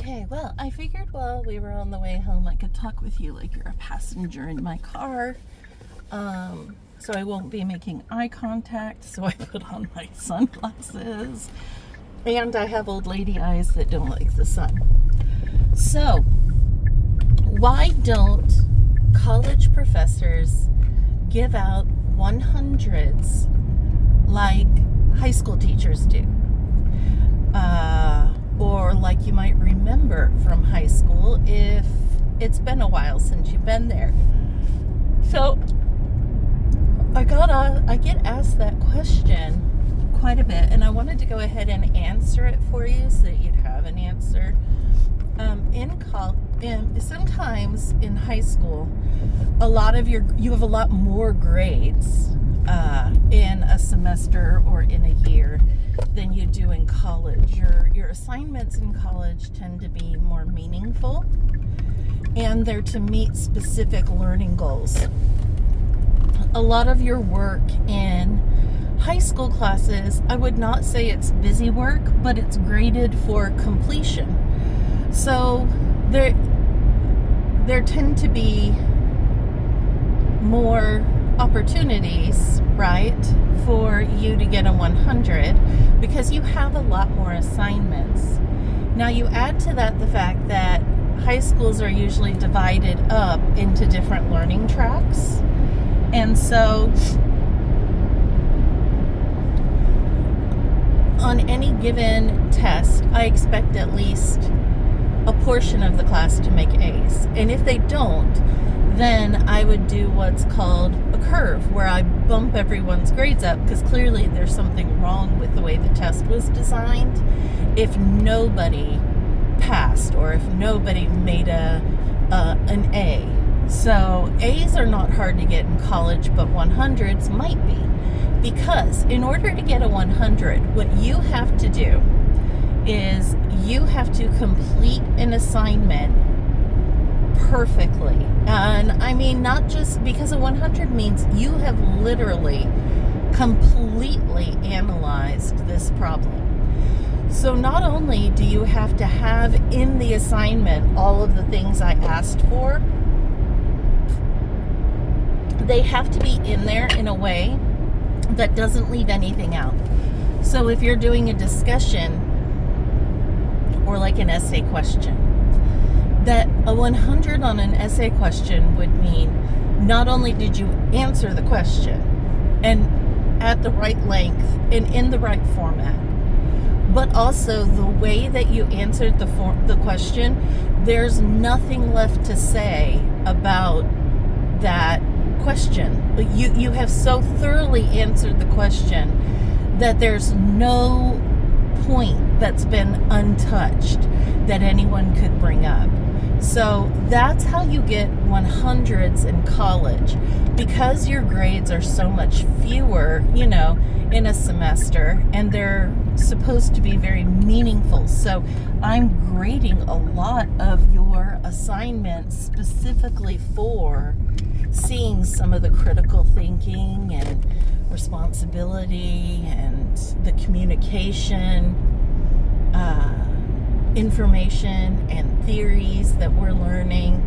Okay, well, I figured while we were on the way home, I could talk with you like you're a passenger in my car. So I won't be making eye contact, so I put on my sunglasses. And I have old lady eyes that don't like the sun. So, why don't college professors give out 100s like high school teachers do? Or like you might remember from high school if it's been a while since you've been there. So I get asked that question quite a bit, and I wanted to go ahead and answer it for you so that you'd have an answer. Sometimes in high school, you have a lot more grades in a semester or in a year than you do in college. Your assignments in college tend to be more meaningful, and they're to meet specific learning goals. A lot of your work in high school classes, I would not say it's busy work, but it's graded for completion. So there tend to be more opportunities, right, for you to get a 100 because you have a lot more assignments. Now you add to that the fact that high schools are usually divided up into different learning tracks. And so on any given test, I expect at least a portion of the class to make A's. And if they don't, then I would do what's called a curve, where I bump everyone's grades up because clearly there's something wrong with the way the test was designed if nobody passed or if nobody made an A. So A's are not hard to get in college, but 100s might be. Because in order to get a 100, what you have to do is you have to complete an assignment perfectly. And I mean, not just because a 100 means you have literally completely analyzed this problem. So not only do you have to have in the assignment all of the things I asked for, they have to be in there in a way that doesn't leave anything out. So if you're doing a discussion or like an essay question, that a 100 on an essay question would mean not only did you answer the question and at the right length and in the right format, but also the way that you answered the question, there's nothing left to say about that question. You have so thoroughly answered the question that there's no point that's been untouched that anyone could bring up. So that's how you get 100s in college, because your grades are so much fewer, in a semester, and they're supposed to be very meaningful. So I'm grading a lot of your assignments specifically for seeing some of the critical thinking and responsibility and the communication, information and theories that we're learning.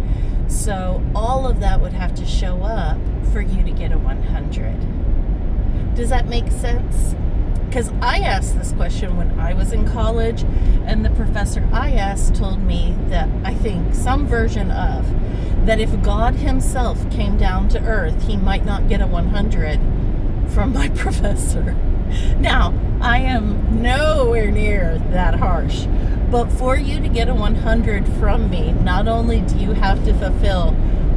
So all of that would have to show up for you to get a 100. Does that make sense? Because I asked this question when I was in college, and the professor I asked told me that I think some version of that if God himself came down to earth, he might not get a 100 from my professor. Now, I am nowhere near that harsh, but for you to get a 100 from me, not only do you have to fulfill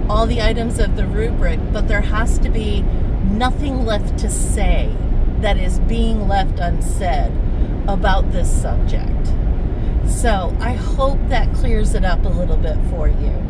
all the items of the rubric, but there has to be nothing left to say that is being left unsaid about this subject. So I hope that clears it up a little bit for you.